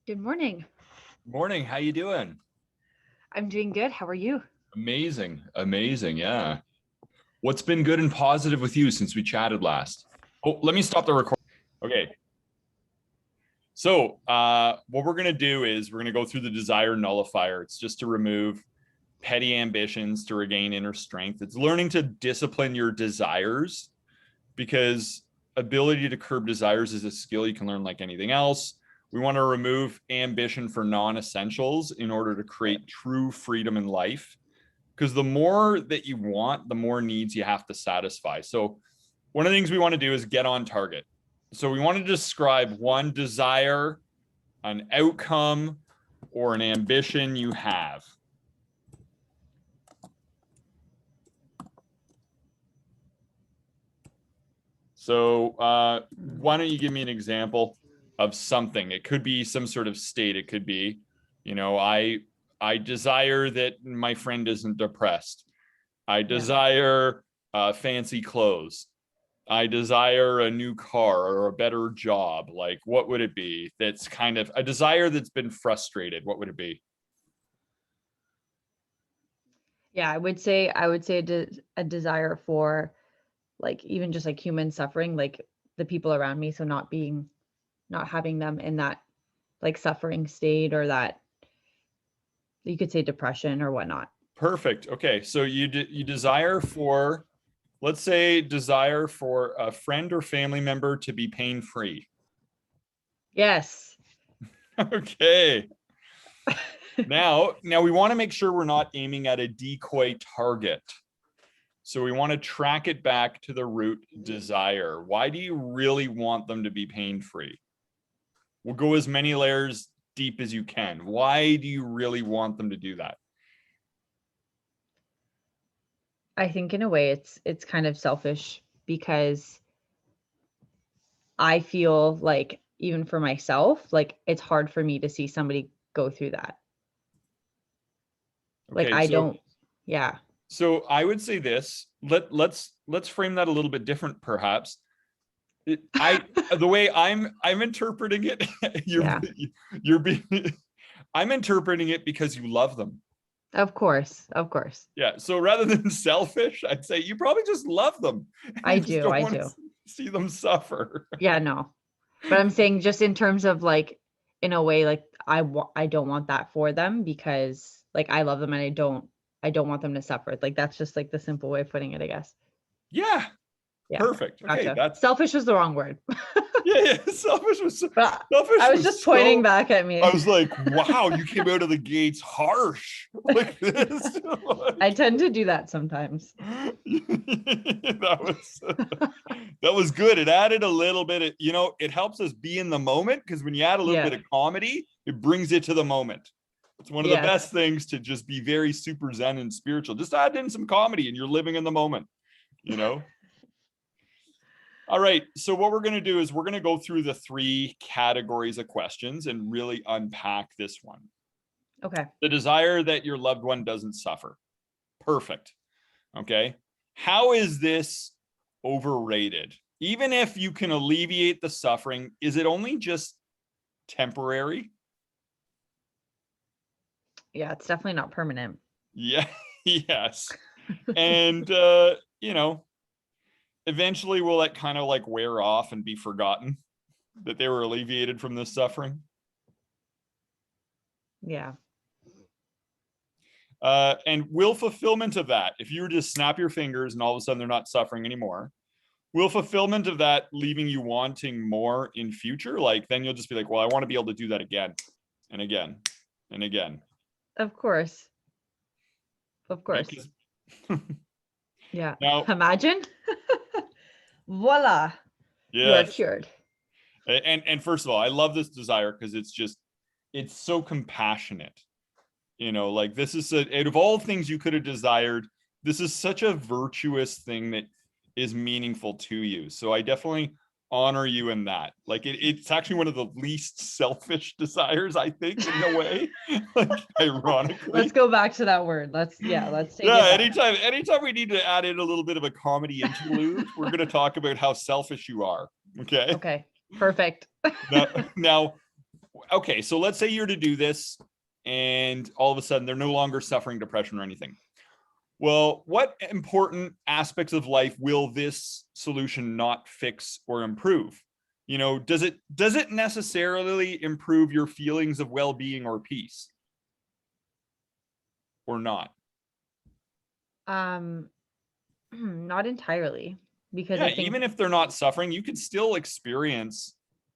Good morning. Morning. How you doing? I'm doing good. How are you? Amazing. Amazing. Yeah. What's been good and positive with you since we chatted last? Oh, let me stop the recording. Okay. So, what we're going to do is we're going to go through the desire nullifier. It's just to remove petty ambitions to regain inner strength. It's learning to discipline your desires because ability to curb desires is a skill you can learn like anything else. We want to remove ambition for non-essentials in order to create true freedom in life. Because the more that you want, the more needs you have to satisfy. So one of the things we want to do is get on target. So we want to describe one desire, an outcome, or an ambition you have. So why don't you give me an example of something? It could be some sort of state. It could be, I desire that my friend isn't depressed. I desire fancy clothes. I desire a new car or a better job. Like, what would it be? That's kind of a desire that's been frustrated. What would it be? Yeah, I would say a desire for like even just like human suffering, like the people around me, so not having them in that like suffering state or that you could say depression or whatnot. Perfect. Okay, so you desire for, let's say, desire for a friend or family member to be pain free. Yes. Okay. Now we want to make sure we're not aiming at a decoy target. So we want to track it back to the root desire. Why do you really want them to be pain free? We'll go as many layers deep as you can. Why do you really want them to do that? I think in a way it's kind of selfish because I feel like even for myself, like it's hard for me to see somebody go through that. Like Okay, I so don't, yeah. so I would say this. Let's frame that a little bit different, perhaps. I the way I'm interpreting it, you're Yeah. you're being I'm interpreting it because you love them. Of course. Of course. Yeah. So rather than selfish, I'd say you probably just love them and I you just do. don't I want to do. see them suffer. Yeah, no. But I'm saying just in terms of like in a way like I don't want that for them because like I love them and I don't want them to suffer. Like that's just like the simple way of putting it, I guess. Yeah. Yeah. Perfect. Okay. Gotcha. Selfish was the wrong word. Yeah. Selfish was so, But I selfish was just was pointing so. back at I me. was like, wow, you came out of the gates harsh like this. I tend to do that sometimes. that was that was good. It added a little bit of, it helps us be in the moment because when you add a little Yeah. bit of comedy, it brings you to the moment. It's one of the best Yes. things to just be very super zen and spiritual. Just add in some comedy and you're living in the moment, you know? All right. So what we're going to do is we're going to go through the three categories of questions and really unpack this one. Okay. The desire that your loved one doesn't suffer. Perfect. Okay. How is this overrated? Even if you can alleviate the suffering, is it only just temporary? Yeah, it's definitely not permanent. Yeah. Yes. And, eventually will that kind of like wear off and be forgotten that they were alleviated from this suffering? Yeah. And will fulfillment of that, if you were to snap your fingers and all of a sudden they're not suffering anymore, will fulfillment of that leaving you wanting more in future? Like then you'll just be like, well, I want to be able to do that again and again and again. Of course. Of Right? course. Yeah. Now, Imagine. Voila. You are yes. cured. And first of all, I love this desire because it's so compassionate. Like this is out of all things you could have desired, this is such a virtuous thing that is meaningful to you. So I definitely honor you in that. Like it's actually one of the least selfish desires, I think, in a way. Like ironically. Let's go back to that word. Let's take Yeah, it back. anytime we need to add in a little bit of a comedy interlude, we're gonna talk about how selfish you are. Okay. Okay. Perfect. Now okay, so let's say you're to do this and all of a sudden they're no longer suffering depression or anything. Well, what important aspects of life will this solution not fix or improve? You know, does it necessarily improve your feelings of well-being or peace? Or not? Not entirely, because Yeah, I think, even if they're not suffering, you could still experience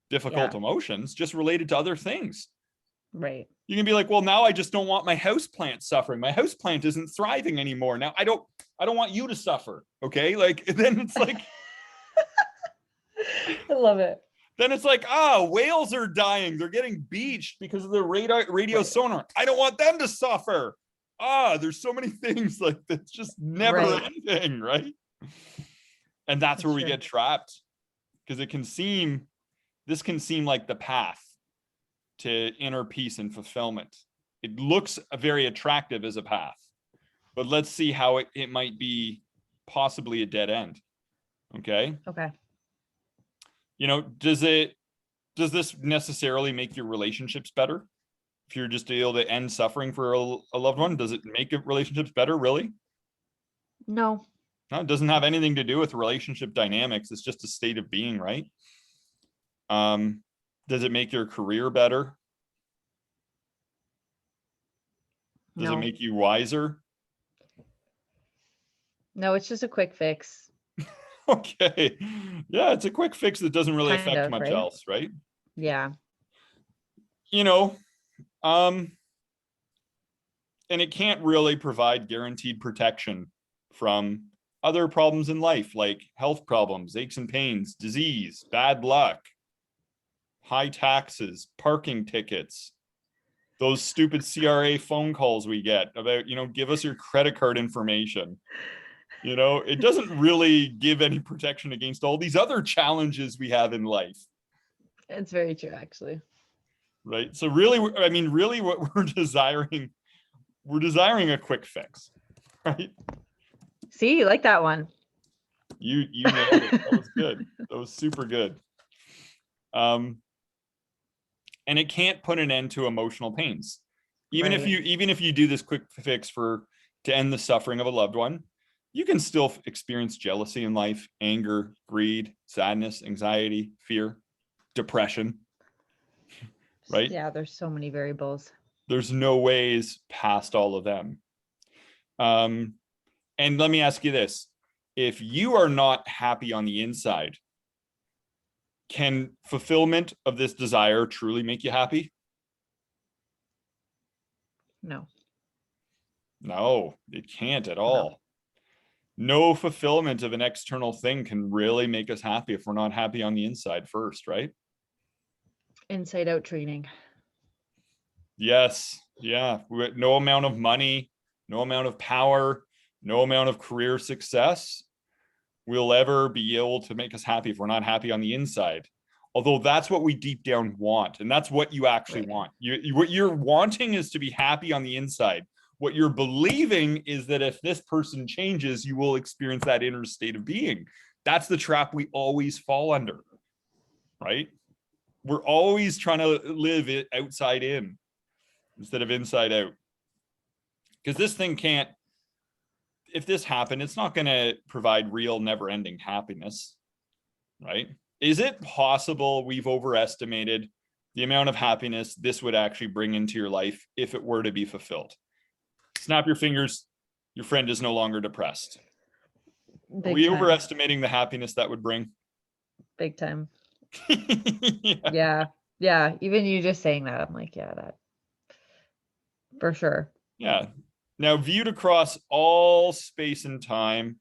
difficult yeah, emotions just related to other things. right. You can be like, well, now I just don't want my house plant suffering. My house plant isn't thriving anymore. Now I don't want you to suffer. Okay. Like, then it's like, I love it. then it's like, whales are dying. They're getting beached because of the radio Right. sonar. I don't want them to suffer. There's so many things like that's just never Right. ending, right? And that's where we true. get trapped, because this can seem like the path to inner peace and fulfillment. It looks very attractive as a path, but let's see how it might be possibly a dead end. Okay. Okay. You know, does this necessarily make your relationships better? If you're just able to end suffering for a loved one, does it make relationships better? Really? No. No, it doesn't have anything to do with relationship dynamics. It's just a state of being, right? Does it make your career better? Does it No. make you wiser? No, it's just a quick fix. Okay. Yeah, it's a quick fix that doesn't really Kind affect of, much right? else, right? Yeah. You know, and it can't really provide guaranteed protection from other problems in life, like health problems, aches and pains, disease, bad luck, high taxes, parking tickets, those stupid CRA phone calls we get about, give us your credit card information. It doesn't really give any protection against all these other challenges we have in life. It's very true, actually. Right. So really, really what we're desiring a quick fix, right? See, you like that one. You nailed it. That was good. That was super good. And it can't put an end to emotional pains. Even Right. if you do this quick fix to end the suffering of a loved one, you can still experience jealousy in life, anger, greed, sadness, anxiety, fear, depression. Right? Yeah, there's so many variables. There's no ways past all of them. And let me ask you this. If you are not happy on the inside, can fulfillment of this desire truly make you happy? No. No, it can't at all. No fulfillment of an external thing can really make us happy if we're not happy on the inside first, right? Inside out training. Yes. Yeah. No amount of money, no amount of power, no amount of career success will ever be able to make us happy if we're not happy on the inside. Although that's what we deep down want. And that's what you actually want. What you're wanting is to be happy on the inside. What you're believing is that if this person changes, you will experience that inner state of being. That's the trap we always fall under, right? We're always trying to live it outside in instead of inside out. Because this thing can't, if this happened, it's not going to provide real never-ending happiness, right? Is it possible we've overestimated the amount of happiness this would actually bring into your life if it were to be fulfilled? Snap your fingers, your friend is no longer depressed. Are we overestimating the happiness that would bring? Big time. Yeah. Yeah. Even you just saying that, I'm like, yeah, that for sure. Yeah. Now, viewed across all space and time,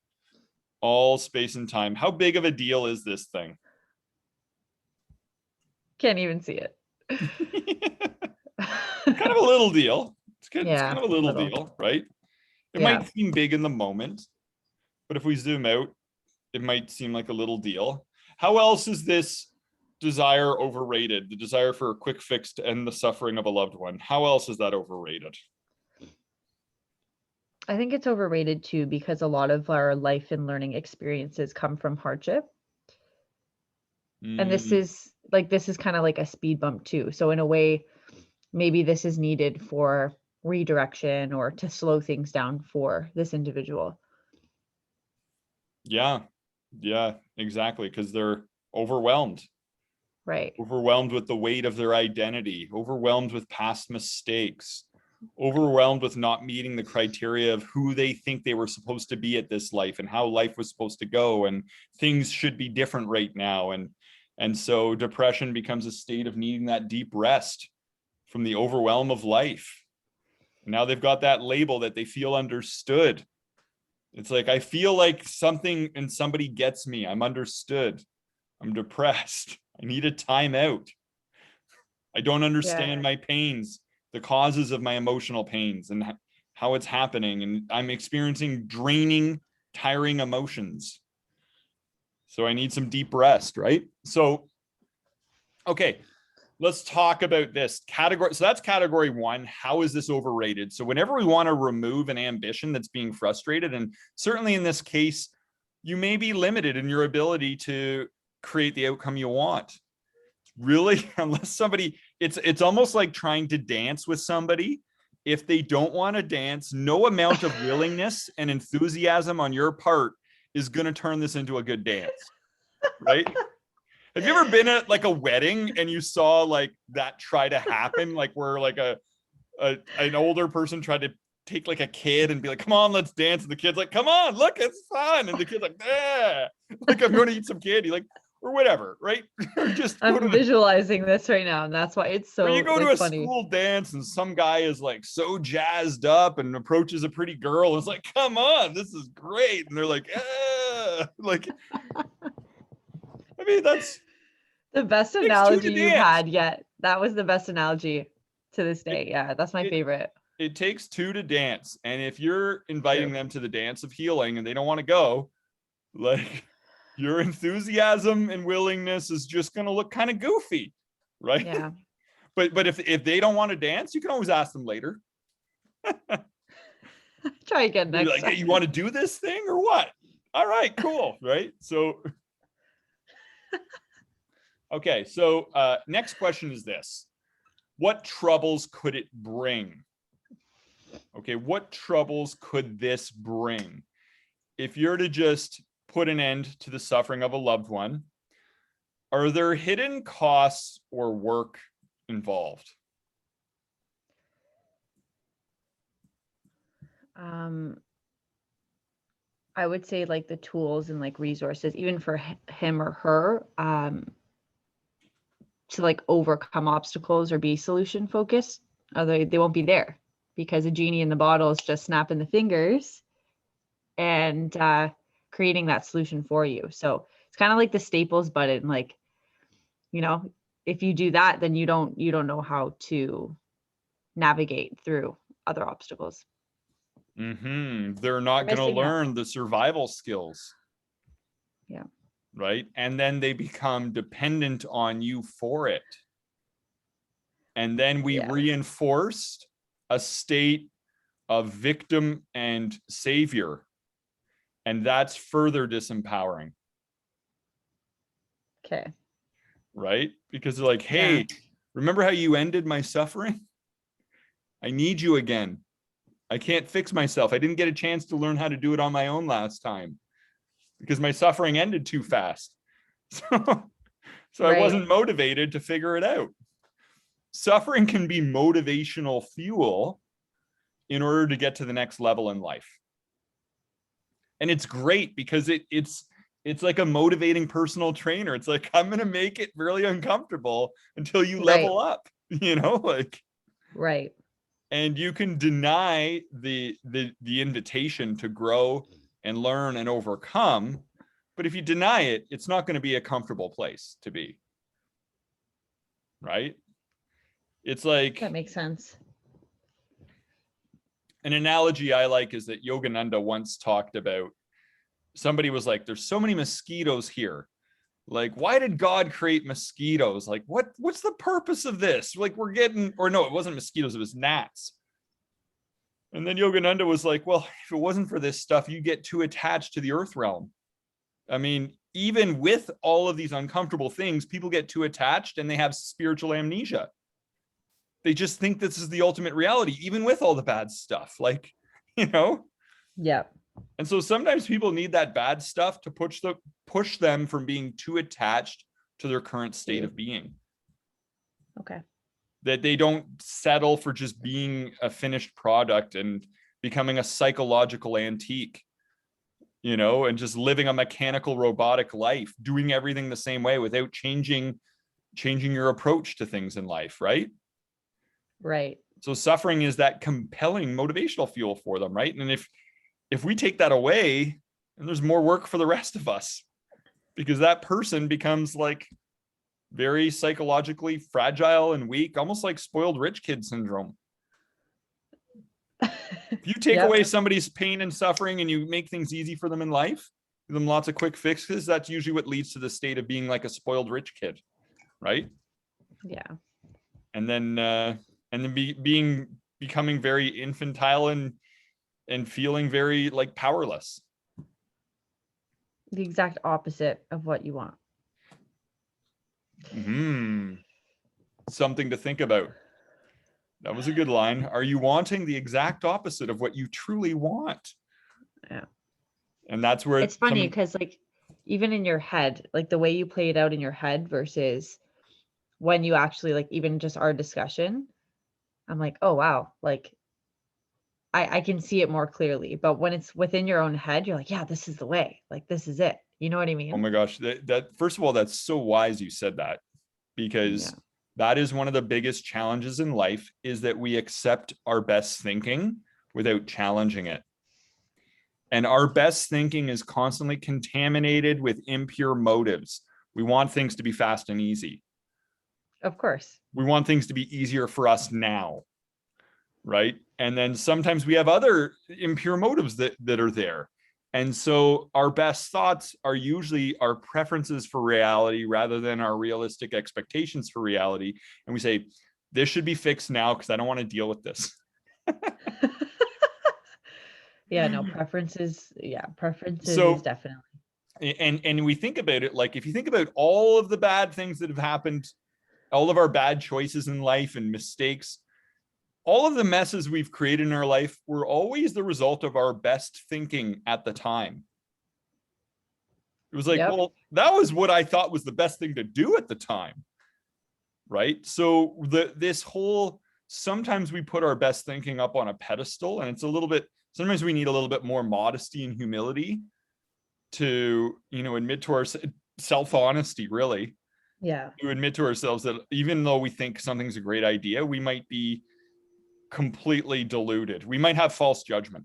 how big of a deal is this thing? Can't even see it. Kind of a little deal. It's kind of a little deal, right? It might seem big in the moment, but if we zoom out, it might seem like a little deal. How else is this desire overrated? The desire for a quick fix to end the suffering of a loved one. How else is that overrated? I think it's overrated too, because a lot of our life and learning experiences come from hardship. And this is like this is kind of like a speed bump too. So in a way, maybe this is needed for redirection or to slow things down for this individual. Yeah. Yeah, exactly. Because they're overwhelmed. Right. Overwhelmed with the weight of their identity, overwhelmed with past mistakes, overwhelmed with not meeting the criteria of who they think they were supposed to be at this life and how life was supposed to go, and things should be different right now. And so depression becomes a state of needing that deep rest from the overwhelm of life. And now they've got that label that they feel understood. It's like, I feel like something and somebody gets me. I'm understood. I'm depressed. I need a timeout. I don't understand my pains, the causes of my emotional pains and how it's happening. And I'm experiencing draining, tiring emotions. So I need some deep rest, right? So, okay, let's talk about this category. So that's category one. How is this overrated? So whenever we want to remove an ambition that's being frustrated, and certainly in this case, you may be limited in your ability to create the outcome you want. Really, unless somebody, it's almost like trying to dance with somebody. If they don't want to dance, no amount of willingness and enthusiasm on your part is going to turn this into a good dance, right? Have you ever been at like a wedding and you saw like that try to happen, like where like an older person tried to take like a kid and be like, come on, let's dance, and the kid's like, come on, look, it's fun, and the kid's like, like I'm going to eat some candy, like, or whatever, right? Or just I'm visualizing this right now, and that's why it's so, or you go to a funny. school dance and some guy is like so jazzed up and approaches a pretty girl and it's like, come on, this is great, and they're like, like, I mean, that's the best analogy you've had yet. That was the best analogy to this day. Yeah, that's my favorite. It takes two to dance, and if you're inviting them to the dance of healing and they don't want to go, like, your enthusiasm and willingness is just going to look kind of goofy, right? Yeah. But if they don't want to dance, you can always ask them later. Try again next like, time. hey, you want to do this thing or what? All right, cool, right? So, okay, so next question is this. What troubles could it bring? Okay, what troubles could this bring? If you're to just put an end to the suffering of a loved one, are there hidden costs or work involved? I would say like the tools and like resources, even for him or her, to like overcome obstacles or be solution focused. They won't be there because a genie in the bottle is just snapping the fingers and creating that solution for you. So it's kind of like the Staples button. Like, you know, if you do that, then you don't know how to navigate through other obstacles. They're not going to learn the survival skills. Yeah. Right. And then they become dependent on you for it. And then we reinforced a state of victim and savior. And that's further disempowering. Okay. Right? Because they're like, hey, remember how you ended my suffering? I need you again. I can't fix myself. I didn't get a chance to learn how to do it on my own last time because my suffering ended too fast. So I wasn't motivated to figure it out. Suffering can be motivational fuel in order to get to the next level in life. And it's great because it's like a motivating personal trainer. It's like, I'm going to make it really uncomfortable until you level up, you know, like. Right. And you can deny the invitation to grow and learn and overcome. But if you deny it, it's not going to be a comfortable place to be. Right? It's like, that makes sense. An analogy I like is that Yogananda once talked about, somebody was like, there's so many mosquitoes here. Like, why did God create mosquitoes? Like, what's the purpose of this? Like, we're getting, or no, it wasn't mosquitoes, it was gnats. And then Yogananda was like, well, if it wasn't for this stuff, you get too attached to the earth realm. I mean, even with all of these uncomfortable things, people get too attached and they have spiritual amnesia. They just think this is the ultimate reality, even with all the bad stuff. Like, you know? Yeah. And so sometimes people need that bad stuff to push them from being too attached to their current state of being. Okay. That they don't settle for just being a finished product and becoming a psychological antique, you know, and just living a mechanical robotic life, doing everything the same way without changing your approach to things in life, right? Right. So suffering is that compelling motivational fuel for them, right? And if we take that away, then there's more work for the rest of us, because that person becomes like very psychologically fragile and weak, almost like spoiled rich kid syndrome. If you take Yep. away somebody's pain and suffering and you make things easy for them in life, give them lots of quick fixes, that's usually what leads to the state of being like a spoiled rich kid, right? Yeah. And then becoming very infantile and feeling very like powerless. The exact opposite of what you want. Something to think about. That was a good line. Are you wanting the exact opposite of what you truly want? Yeah. And that's where it's funny because like even in your head, like the way you play it out in your head versus when you actually like even just our discussion, I'm like, oh wow, like I can see it more clearly. But when it's within your own head, you're like, yeah, this is the way. Like this is it. You know what I mean? Oh my gosh, that first of all, that's so wise you said that, because that is one of the biggest challenges in life, is that we accept our best thinking without challenging it. And our best thinking is constantly contaminated with impure motives. We want things to be fast and easy. Of course. We want things to be easier for us now, right? And then sometimes we have other impure motives that are there. And so our best thoughts are usually our preferences for reality rather than our realistic expectations for reality. And we say, this should be fixed now because I don't want to deal with this. Yeah, no, preferences. Yeah, preferences So, is definitely. And we think about it, like if you think about all of the bad things that have happened, all of our bad choices in life and mistakes, all of the messes we've created in our life were always the result of our best thinking at the time. It was like, well, that was what I thought was the best thing to do at the time, right? So this whole, sometimes we put our best thinking up on a pedestal, and it's a little bit, sometimes we need a little bit more modesty and humility to, you know, admit to our self-honesty, really. Yeah. To admit to ourselves that even though we think something's a great idea, we might be completely deluded. We might have false judgment.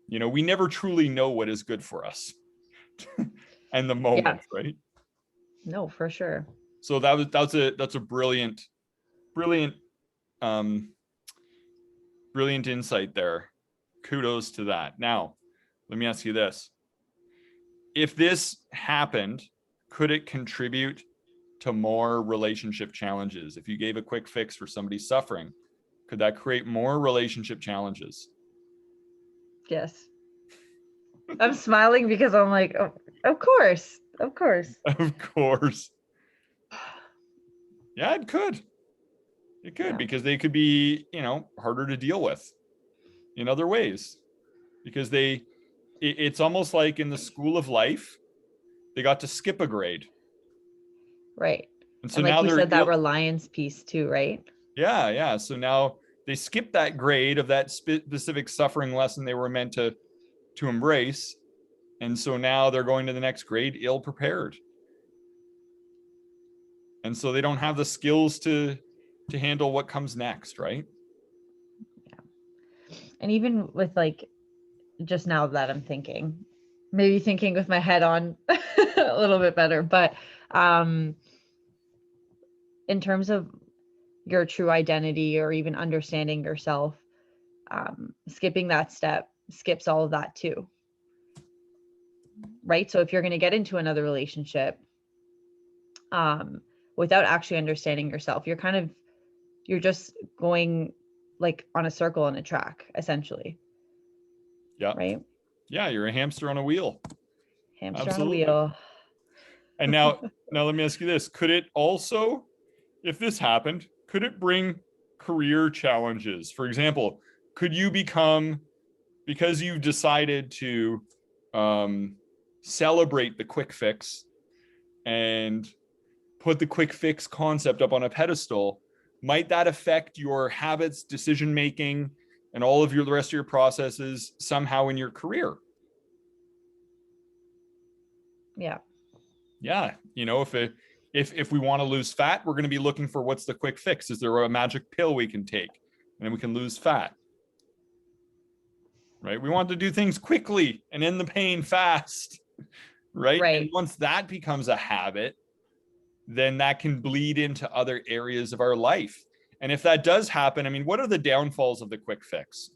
You know, we never truly know what is good for us and the moment, right? No, for sure. So that's a brilliant insight there. Kudos to that. Now, let me ask you this. If this happened, could it contribute to more relationship challenges? If you gave a quick fix for somebody suffering, could that create more relationship challenges? Yes. I'm smiling because I'm like, oh, of course. Of course. Of course. Yeah, it could. It could, because they could be, you know, harder to deal with in other ways. Because it's almost like in the school of life, they got to skip a grade. Right. And so And like now you said, that reliance piece too, right? Yeah. So now they skipped that grade of that specific suffering lesson they were meant to embrace. And so now they're going to the next grade ill prepared. And so they don't have the skills to handle what comes next, right? Yeah. And even with like, just now that I'm thinking, maybe thinking with my head on a little bit better, but in terms of your true identity or even understanding yourself, skipping that step skips all of that too. Right? So if you're going to get into another relationship without actually understanding yourself, you're just going like on a circle on a track, essentially. Yeah. Right? Yeah, you're a hamster on a wheel. Hamster on a wheel. And now let me ask you this. Could it also, if this happened, could it bring career challenges? For example, could you become, because you've decided to celebrate the quick fix and put the quick fix concept up on a pedestal, might that affect your habits, decision making, and all of the rest of your processes somehow in your career? Yeah. Yeah, if we want to lose fat, we're going to be looking for what's the quick fix. Is there a magic pill we can take and then we can lose fat? Right? We want to do things quickly and end the pain fast. Right? And once that becomes a habit, then that can bleed into other areas of our life. And if that does happen, I mean, what are the downfalls of the quick fix?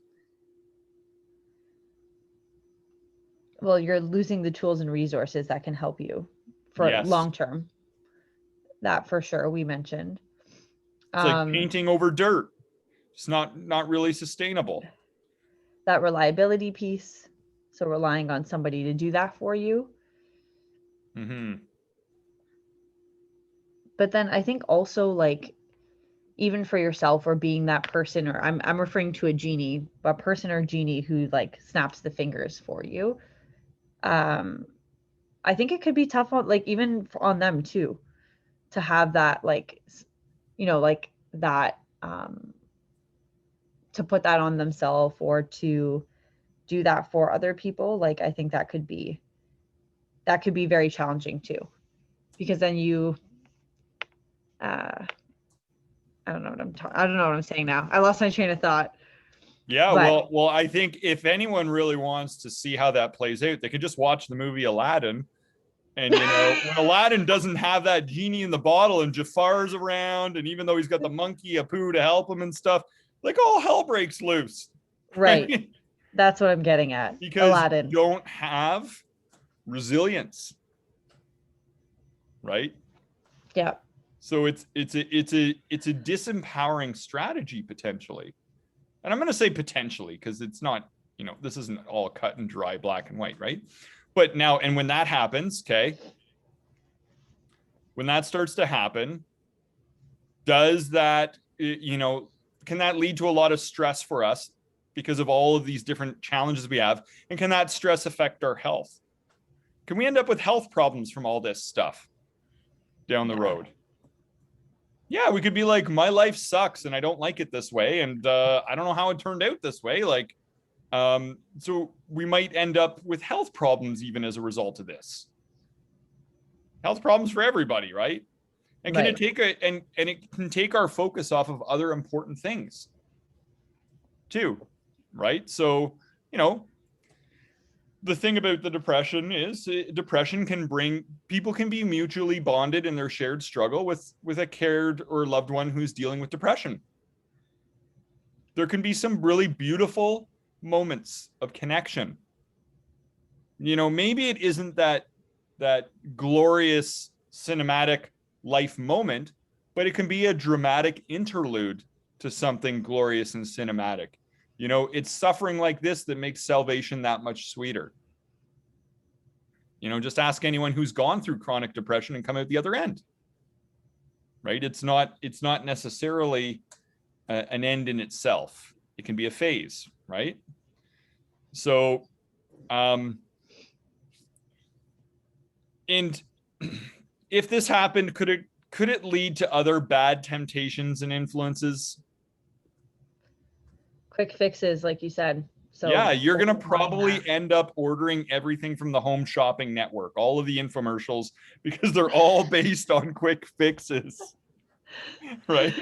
Well, you're losing the tools and resources that can help you for long term. That for sure we mentioned. It's like painting over dirt. It's not really sustainable. That reliability piece. So relying on somebody to do that for you. Mm-hmm. But then I think also, like, even for yourself, or being that person, or I'm referring to a person or genie who like snaps the fingers for you. I think it could be tough on, like, even on them too, to have that, like, like that, to put that on themselves or to do that for other people. Like, I think that could be very challenging too, because then you, I don't know what I'm saying now. I lost my train of thought. Yeah, well, I think if anyone really wants to see how that plays out, they could just watch the movie Aladdin. And, when Aladdin doesn't have that genie in the bottle and Jafar's around, and even though he's got the monkey Apu to help him and stuff, like, all hell breaks loose. Right. That's what I'm getting at. Because Aladdin. You don't have resilience. Right? Yeah. So it's a disempowering strategy potentially. And I'm going to say potentially because it's not, this isn't all cut and dry, black and white, right? But now, and when that happens, okay, when that starts to happen, does that, can that lead to a lot of stress for us because of all of these different challenges we have? And can that stress affect our health? Can we end up with health problems from all this stuff down the road? Yeah, we could be like, my life sucks and I don't like it this way. And I don't know how it turned out this way. Like, so we might end up with health problems even as a result of this. Health problems for everybody, right? And can it take and it can take our focus off of other important things too, right? So, the thing about the depression is depression can bring, people can be mutually bonded in their shared struggle with a cared or loved one who's dealing with depression. There can be some really beautiful moments of connection. Maybe it isn't that glorious cinematic life moment, but it can be a dramatic interlude to something glorious and cinematic. It's suffering like this that makes salvation that much sweeter. Just ask anyone who's gone through chronic depression and come out the other end. Right? It's not necessarily an end in itself. It can be a phase, right? So, and if this happened, could it lead to other bad temptations and influences? Quick fixes, like you said. So yeah, you're going to probably end up ordering everything from the Home Shopping Network, all of the infomercials, because they're all based on quick fixes. Right?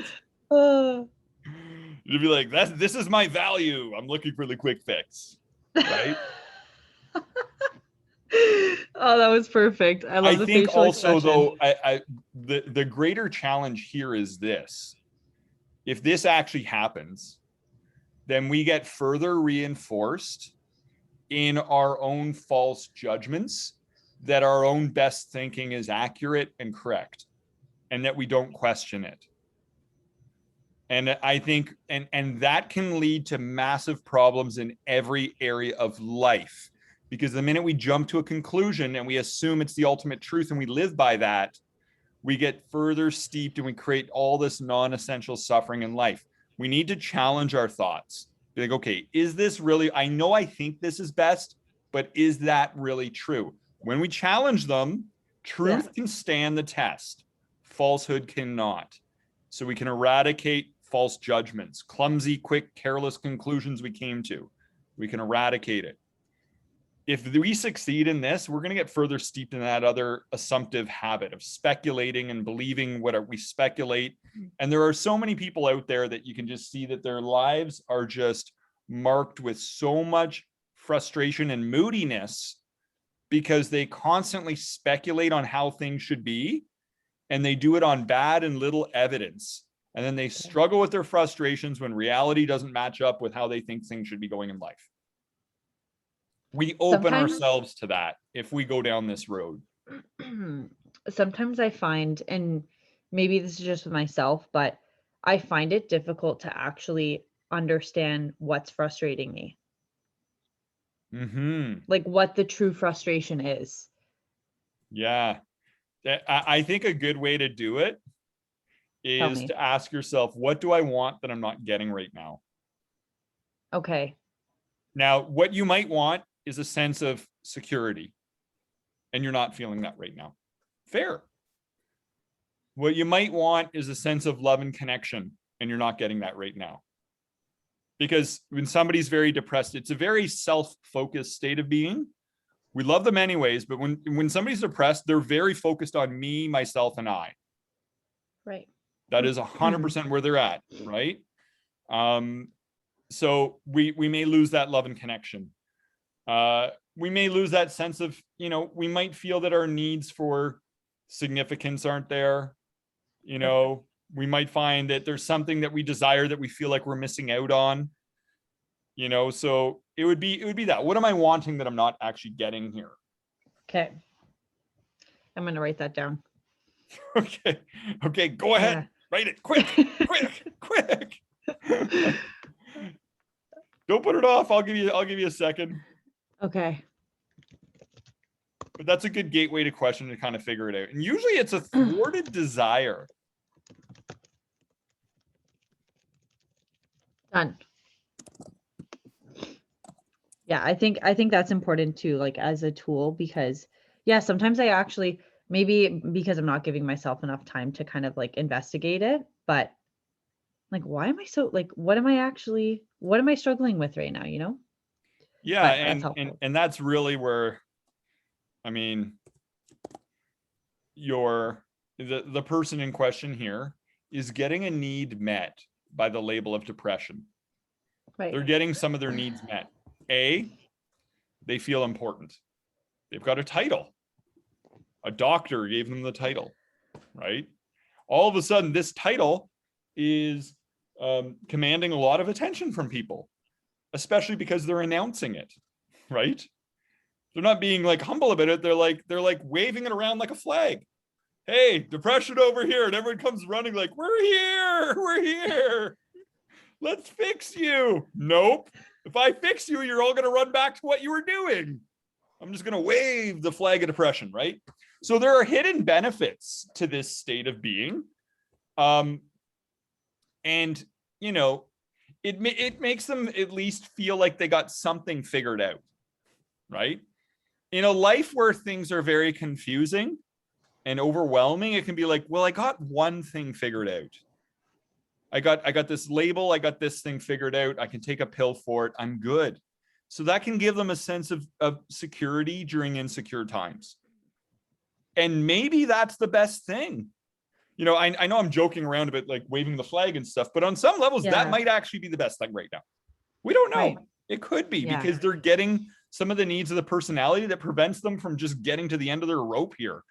You'd be like, this is my value. I'm looking for the quick fix. Right? Oh, that was perfect. I love the facial expression. I think also, though, the greater challenge here is this. If this actually happens, then we get further reinforced in our own false judgments that our own best thinking is accurate and correct, and that we don't question it. And I think, and that can lead to massive problems in every area of life. Because the minute we jump to a conclusion and we assume it's the ultimate truth and we live by that, we get further steeped and we create all this non-essential suffering in life. We need to challenge our thoughts. Be like, okay, is this really, I know I think this is best, but is that really true? When we challenge them, truth can stand the test. Falsehood cannot. So we can eradicate false judgments, clumsy, quick, careless conclusions we came to. We can eradicate it. If we succeed in this, we're going to get further steeped in that other assumptive habit of speculating and believing what we speculate. And there are so many people out there that you can just see that their lives are just marked with so much frustration and moodiness because they constantly speculate on how things should be, and they do it on bad and little evidence. And then they struggle with their frustrations when reality doesn't match up with how they think things should be going in life. We open ourselves to that if we go down this road. Sometimes I find, and maybe this is just with myself, but I find it difficult to actually understand what's frustrating me. Like what the true frustration is. Yeah. I think a good way to do it is to ask yourself, what do I want that I'm not getting right now? Okay. Now, what you might want is a sense of security, and you're not feeling that right now. Fair. What you might want is a sense of love and connection, and you're not getting that right now. Because when somebody's very depressed, it's a very self-focused state of being. We love them anyways, but when somebody's depressed, they're very focused on me, myself, and I. Right. That is 100% where they're at, right? So we may lose that love and connection. We may lose that sense of, we might feel that our needs for significance aren't there. We might find that there's something that we desire that we feel like we're missing out on. So it would be that. What am I wanting that I'm not actually getting here? Okay. I'm going to write that down. Okay. Go ahead. Yeah. Write it quick. Don't put it off. I'll give you a second. Okay. But that's a good gateway to question to kind of figure it out. And usually it's a thwarted desire. Done. Yeah, I think that's important too, like as a tool, because sometimes I actually, maybe because I'm not giving myself enough time to kind of like investigate it, but like, why am I so like, what am I struggling with right now? Yeah. And that's really where, the person in question here is getting a need met by the label of depression. Right. They're getting some of their needs met. They feel important. They've got a title. A doctor gave them the title, right? All of a sudden, this title is commanding a lot of attention from people, especially because they're announcing it, right? They're not being like humble about it. They're like waving it around like a flag. Hey, depression over here. And everyone comes running like, we're here. Let's fix you. Nope. If I fix you, you're all going to run back to what you were doing. I'm just going to wave the flag of depression, right? So there are hidden benefits to this state of being. And, it makes them at least feel like they got something figured out, right? In a life where things are very confusing and overwhelming, it can be like, well, I got one thing figured out. I got this label, I got this thing figured out, I can take a pill for it, I'm good. So that can give them a sense of security during insecure times. And maybe that's the best thing. I know I'm joking around a bit, like waving the flag and stuff, but on some levels, that might actually be the best thing right now. We don't know. Right. It could be because they're getting some of the needs of the personality that prevents them from just getting to the end of their rope here.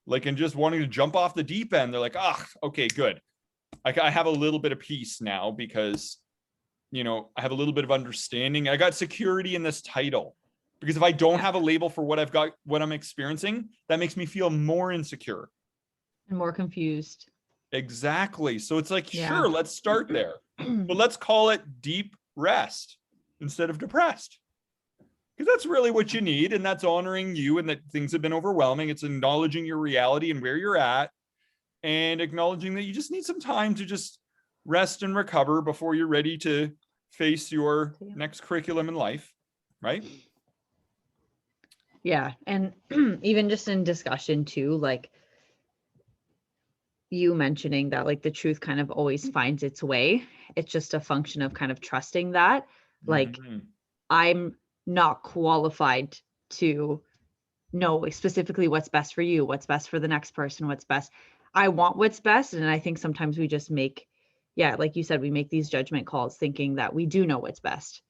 Like, and just wanting to jump off the deep end. They're like, okay, good. I have a little bit of peace now because, I have a little bit of understanding. I got security in this title, because if I don't have a label for what I've got, what I'm experiencing, that makes me feel more insecure and more confused. Exactly. So it's like, sure, let's start there, but let's call it deep rest instead of depressed. because that's really what you need. And that's honoring you and that things have been overwhelming. It's acknowledging your reality and where you're at, and acknowledging that you just need some time to just rest and recover before you're ready to face your next curriculum in life, right? Yeah. And even just in discussion too, like you mentioning that like the truth kind of always finds its way. It's just a function of kind of trusting that. Like I'm not qualified to know specifically what's best for you, what's best for the next person, what's best. I want what's best. And I think sometimes we just make, yeah, like you said, we make these judgment calls thinking that we do know what's best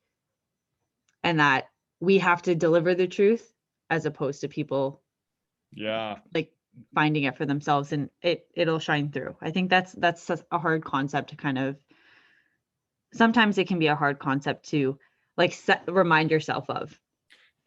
and that we have to deliver the truth as opposed to people like finding it for themselves, and it'll shine through. I think that's a hard concept to kind of, sometimes it can be a hard concept to like remind yourself of.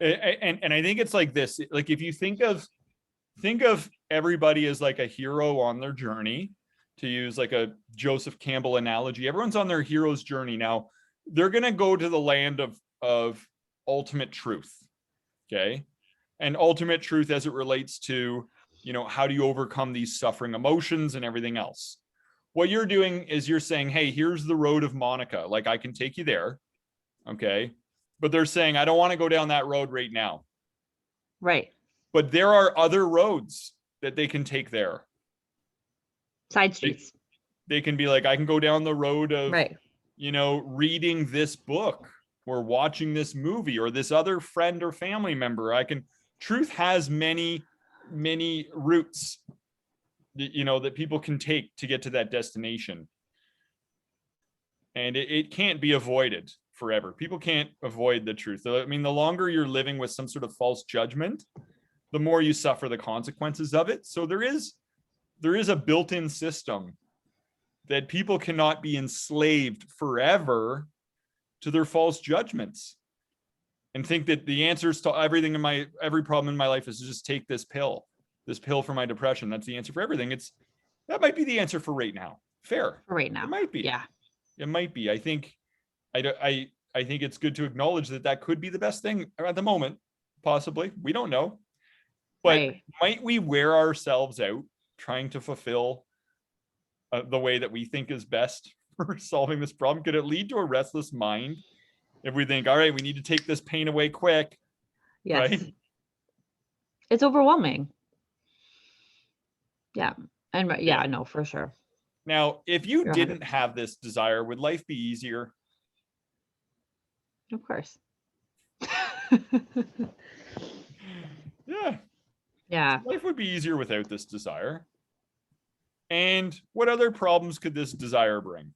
And I think it's like this, like if you think of everybody as like a hero on their journey, to use like a Joseph Campbell analogy, everyone's on their hero's journey. Now they're going to go to the land of ultimate truth. Okay. And ultimate truth as it relates to, you know, how do you overcome these suffering emotions and everything else? What you're doing is you're saying, hey, here's the road of Monica. Like I can take you there. Okay. But they're saying, I don't want to go down that road right now. Right. But there are other roads that they can take there. Side streets. They can be like, I can go down the road of, right, you know, reading this book or watching this movie or this other friend or family member. Truth has many routes, you know, that people can take to get to that destination. And it can't be avoided forever. People can't avoid the truth. I mean, the longer you're living with some sort of false judgment, the more you suffer the consequences of it. So there is a built-in system that people cannot be enslaved forever to their false judgments and think that the answers to every problem in my life is to just take this pill for my depression. That's the answer for everything. That might be the answer for right now. Fair. For right now. It might be. Yeah. It might be. I think it's good to acknowledge that could be the best thing at the moment, possibly. We don't know. But might we wear ourselves out trying to fulfill the way that we think is best for solving this problem? Could it lead to a restless mind if we think, all right, we need to take this pain away quick? Yes. Right? It's overwhelming. Yeah. And yeah, no, for sure. Now, if you didn't have this desire, would life be easier? Of course. Yeah. Yeah. Life would be easier without this desire. And what other problems could this desire bring?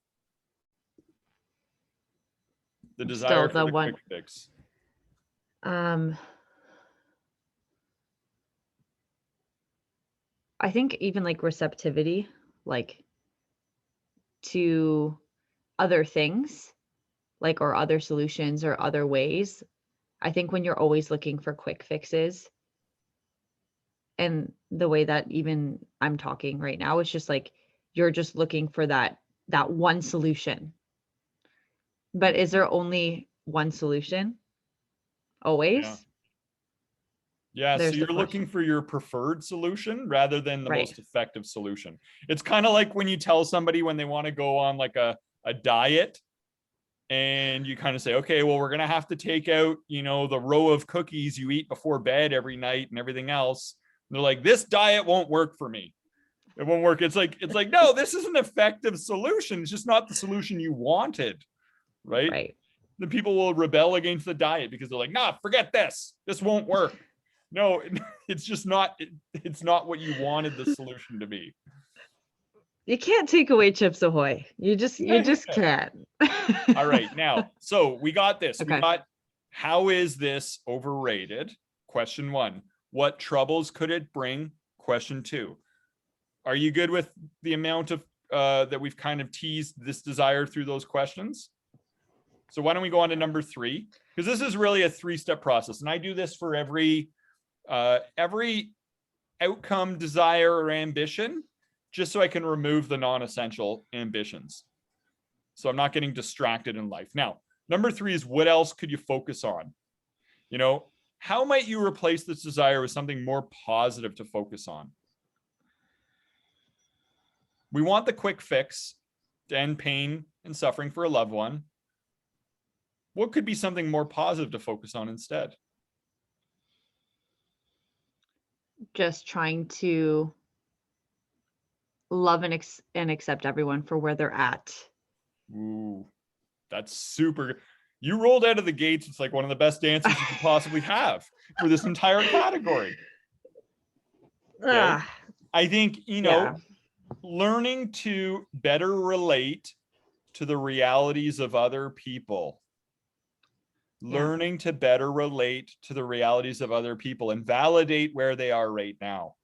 The desire for the quick fix. I think even like receptivity, like to other things, like, or other solutions or other ways. I think when you're always looking for quick fixes, and the way that even I'm talking right now, it's just like you're just looking for that one solution. But is there only one solution? Always? Yeah, so you're looking for your preferred solution rather than the most effective solution. It's kind of like when you tell somebody when they want to go on like a diet, and you kind of say, okay, well, we're going to have to take out, you know, the row of cookies you eat before bed every night and everything else. And they're like, this diet won't work for me. It won't work. It's like, no, this is an effective solution. It's just not the solution you wanted. Right. Then people will rebel against the diet because they're like, nah, forget this. This won't work. No, it's just not, it's not what you wanted the solution to be. You can't take away Chips Ahoy. You just can't. All right. Now, so we got this. Okay. We got, how is this overrated? Question 1. What troubles could it bring? Question 2. Are you good with the amount of that we've kind of teased this desire through those questions? So why don't we go on to number 3? Because this is really a 3-step process. And I do this for every outcome, desire, or ambition, just so I can remove the non-essential ambitions. So I'm not getting distracted in life. Now, number 3 is, what else could you focus on? You know, how might you replace this desire with something more positive to focus on? We want the quick fix to end pain and suffering for a loved one. What could be something more positive to focus on instead? Just trying to love and accept everyone for where they're at. Ooh, that's super. You rolled out of the gates. It's like one of the best answers you could possibly have for this entire category. Okay. I think, learning to better relate to the realities of other people. Learning to better relate to the realities of other people and validate where they are right now.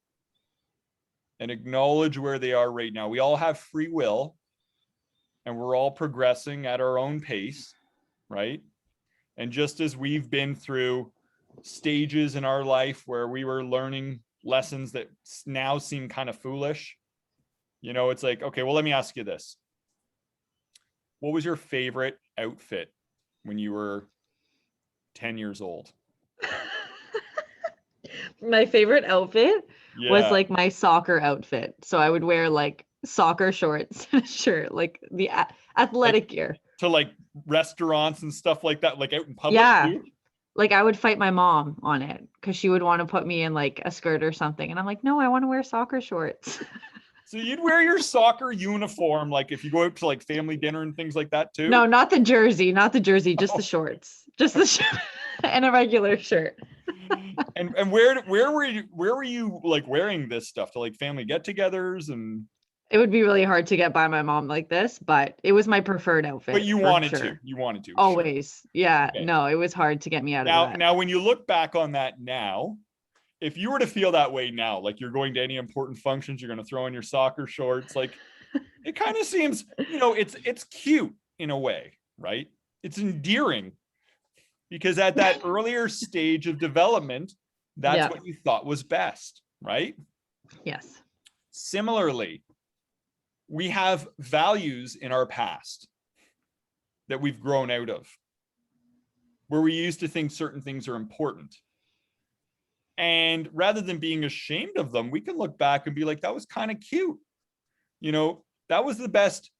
And acknowledge where they are right now. We all have free will and we're all progressing at our own pace, right? And just as we've been through stages in our life where we were learning lessons that now seem kind of foolish, it's like, okay, well, let me ask you this. What was your favorite outfit when you were 10 years old? My favorite outfit was like my soccer outfit. So I would wear like soccer shorts and a shirt, like the athletic gear. To like restaurants and stuff like that, like out in public too? Like I would fight my mom on it because she would want to put me in like a skirt or something. And I'm like, no, I want to wear soccer shorts. So you'd wear your soccer uniform, like if you go out to like family dinner and things like that too? No, not the jersey, just the shorts, just the shirt and a regular shirt. And where were you like wearing this stuff to like family get-togethers? And it would be really hard to get by my mom like this, but it was my preferred outfit. But you wanted to always. Sure. Yeah. Okay. No, it was hard to get me out of that. Now when you look back on that now, if you were to feel that way now, like you're going to any important functions, you're going to throw on your soccer shorts, like it kind of seems, it's cute in a way, right? It's endearing because at that earlier stage of development, that's what you thought was best, right? Yes. Similarly, we have values in our past that we've grown out of, where we used to think certain things are important. And rather than being ashamed of them, we can look back and be like, that was kind of cute. That was the best,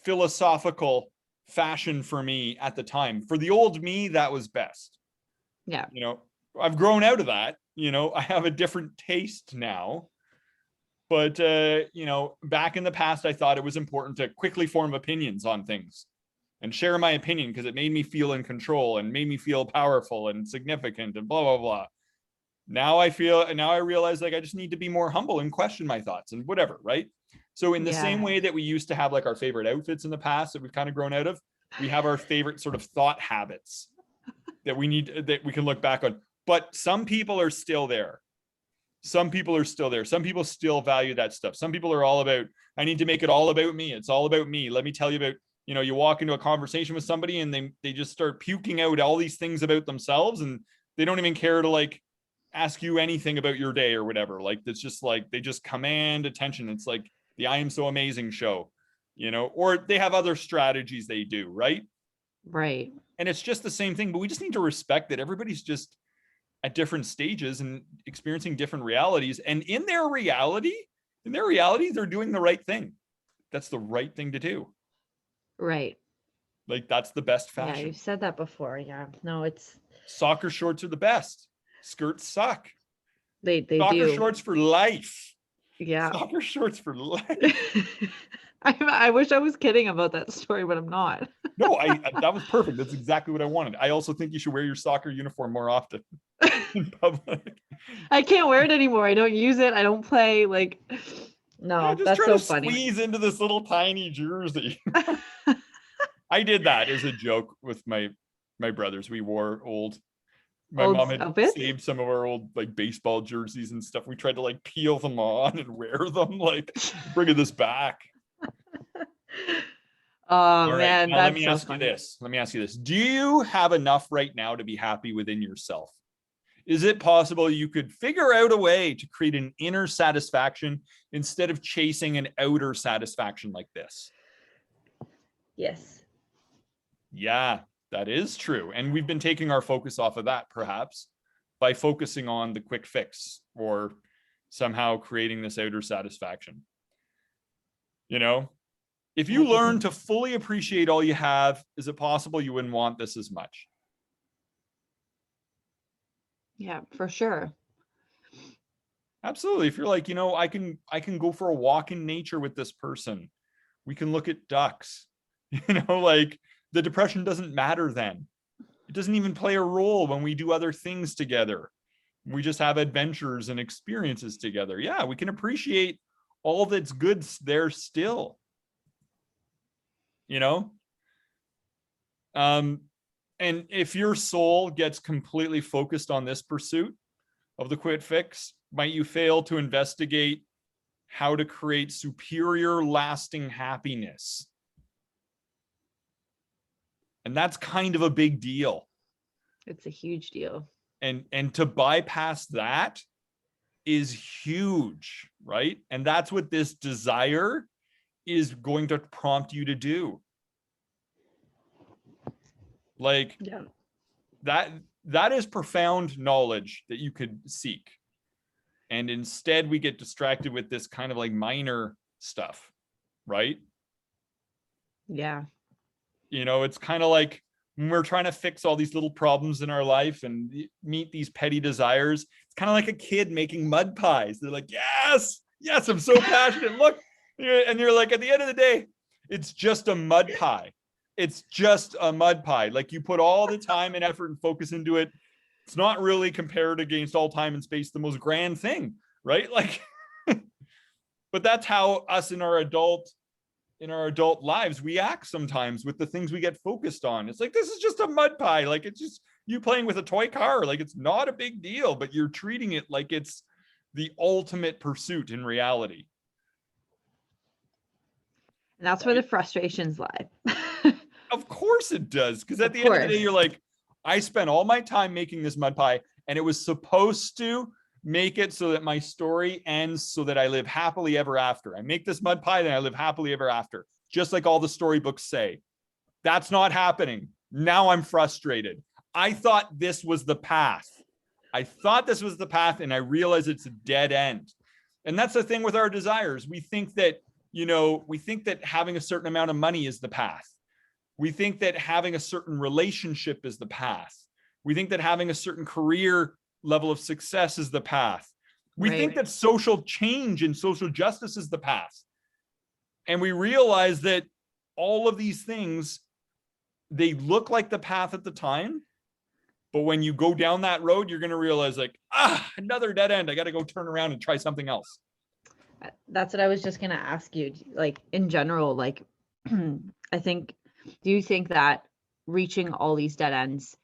philosophical fashion for me at the time. For the old me, that was best. Yeah. I've grown out of that. I have a different taste now. But, back in the past, I thought it was important to quickly form opinions on things and share my opinion because it made me feel in control and made me feel powerful and significant and blah, blah, blah. Now I realize like I just need to be more humble and question my thoughts and whatever, right? So in the same way that we used to have like our favorite outfits in the past that we've kind of grown out of, we have our favorite sort of thought habits that we can look back on. But some people are still there. Some people still value that stuff. Some people are all about, I need to make it all about me. It's all about me. Let me tell you about, you walk into a conversation with somebody and they just start puking out all these things about themselves and they don't even care to like ask you anything about your day or whatever. Like, it's just like, they just command attention. It's like the I Am So Amazing show, or they have other strategies they do, right? Right. And it's just the same thing, but we just need to respect that everybody's just at different stages and experiencing different realities. And in their reality, they're doing the right thing. That's the right thing to do. Right. Like that's the best fashion. Yeah, you've said that before. Yeah. No, it's soccer shorts are the best. Skirts suck. They soccer do. Shorts for life. Yeah. Soccer shorts for life. I wish I was kidding about that story, but I'm not. No, that was perfect. That's exactly what I wanted. I also think you should wear your soccer uniform more often in public. I can't wear it anymore. I don't use it. I don't play. Like, no, that's so funny. Squeeze into this little tiny jersey. I did that as a joke with my brothers. We wore my mom had saved some of our old like baseball jerseys and stuff. We tried to like peel them on and wear them, like bringing this back. Oh man, now, let me ask you this. Do you have enough right now to be happy within yourself? Is it possible you could figure out a way to create an inner satisfaction instead of chasing an outer satisfaction like this? Yes. Yeah, That is true. And we've been taking our focus off of that, perhaps, by focusing on the quick fix or somehow creating this outer satisfaction. You know, if you learn to fully appreciate all you have, is it possible you wouldn't want this as much? Yeah, for sure. Absolutely. If you're like, you know, I can go for a walk in nature with this person. We can look at ducks. You know, like the depression doesn't matter then. It doesn't even play a role when we do other things together. We just have adventures and experiences together. Yeah, we can appreciate all that's good there still. You know? And if your soul gets completely focused on this pursuit of the quick fix, might you fail to investigate how to create superior, lasting happiness? And that's kind of a big deal. It's a huge deal. And to bypass that is huge, right? And that's what this desire is going to prompt you to do. Like, yeah, that is profound knowledge that you could seek. And instead we get distracted with this kind of like minor stuff, right? Yeah. You know, it's kind of like when we're trying to fix all these little problems in our life and meet these petty desires. It's kind of like a kid making mud pies. They're like, yes, I'm so passionate. Look, and you're like, at the end of the day, it's just a mud pie. It's just a mud pie. Like you put all the time and effort and focus into it. It's not really compared against all time and space, the most grand thing, right? Like, but that's how us in our adult lives, we act sometimes with the things we get focused on. It's like, this is just a mud pie. Like it's just you playing with a toy car. Like it's not a big deal, but you're treating it like it's the ultimate pursuit in reality. And that's where the frustrations lie. Of course it does. Because at the end of the day, you're like, I spent all my time making this mud pie and it was supposed to make it so that my story ends so that I live happily ever after. I make this mud pie, then I live happily ever after, just like all the storybooks say. That's not happening. Now I'm frustrated. I thought this was the path. And I realize it's a dead end. And that's the thing with our desires. We think that, having a certain amount of money is the path. We think that having a certain relationship is the path. We think that having a certain career level of success is the path. We think that social change and social justice is the path. And we realize that all of these things, they look like the path at the time, but when you go down that road, you're going to realize like, another dead end. I got to go turn around and try something else. That's what I was just going to ask you. Like in general, like, do you think that reaching all these dead ends,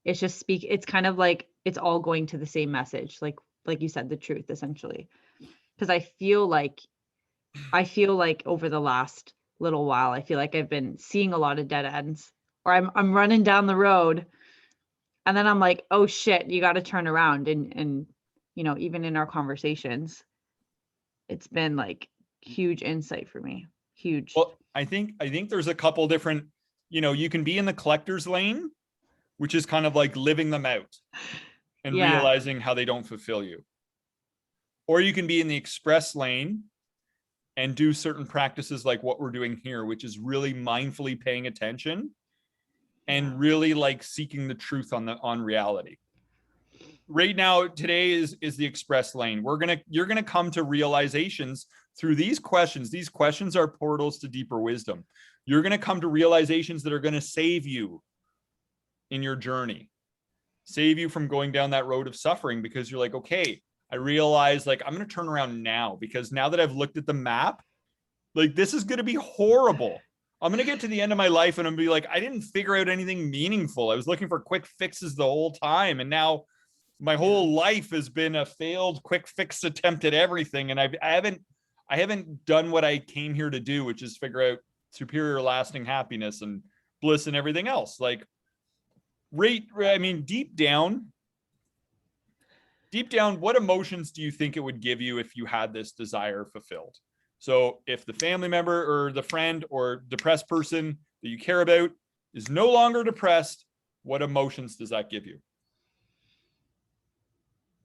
it's kind of like it's all going to the same message, like you said, the truth, essentially? Because I feel like over the last little while, I feel like I've been seeing a lot of dead ends, or I'm running down the road and then I'm like, oh shit, you got to turn around. And even in our conversations, it's been like huge insight for me. Huge. Well, I think there's a couple different, you can be in the collector's lane, which is kind of like living them out and realizing how they don't fulfill you. Or you can be in the express lane and do certain practices like what we're doing here, which is really mindfully paying attention and really like seeking the truth on reality. Right now, today is the express lane. You're gonna come to realizations through these questions. These questions are portals to deeper wisdom. You're gonna come to realizations that are gonna save you in your journey, save you from going down that road of suffering, because you're like, okay, I realize like I'm gonna turn around now, because now that I've looked at the map, like this is gonna be horrible. I'm gonna get to the end of my life and I'm gonna be like, I didn't figure out anything meaningful. I was looking for quick fixes the whole time, and now my whole life has been a failed quick fix attempt at everything. And I haven't done what I came here to do, which is figure out superior lasting happiness and bliss and everything else. Like deep down, what emotions do you think it would give you if you had this desire fulfilled? So if the family member or the friend or depressed person that you care about is no longer depressed, what emotions does that give you?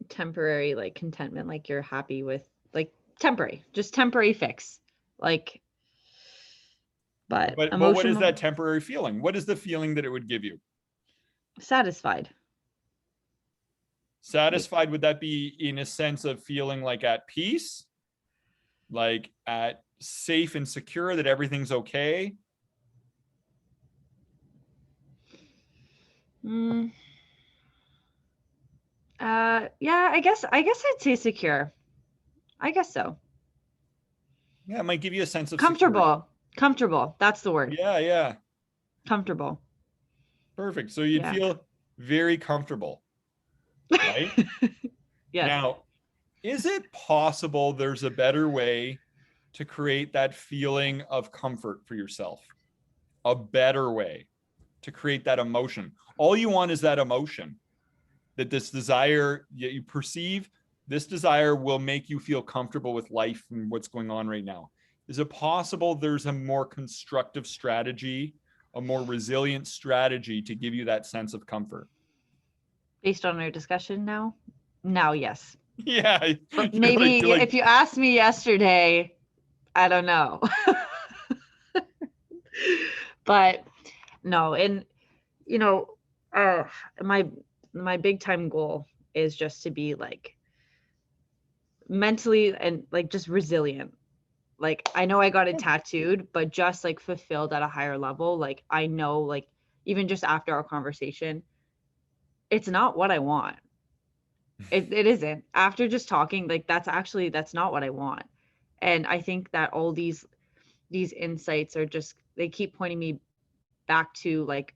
Temporary, like contentment, like you're happy with, like temporary, just temporary fix. Like, but But what is that temporary feeling? What is the feeling that it would give you? Satisfied. Satisfied, would that be in a sense of feeling like at peace? Like at safe and secure, that everything's okay? Yeah, I guess I'd say secure. I guess so. Yeah, it might give you a sense of Comfortable. security. Comfortable. That's the word. Yeah. Comfortable. Perfect. So you'd Yeah. feel very comfortable, right? Yes. Now, is it possible there's a better way to create that feeling of comfort for yourself? A better way to create that emotion. All you want is that emotion, that this desire you perceive, this desire will make you feel comfortable with life and what's going on right now. Is it possible there's a more constructive strategy, a more resilient strategy to give you that sense of comfort? Based on our discussion now, yes. Yeah. But maybe if you asked me yesterday, I don't know. But no, and you know, my big time goal is just to be like mentally and like just resilient. Like I know I got it tattooed, but just like fulfilled at a higher level. Like I know, like even just after our conversation, it's not what I want. It isn't. After just talking, like that's not what I want. And I think that all these insights are just, they keep pointing me back to like,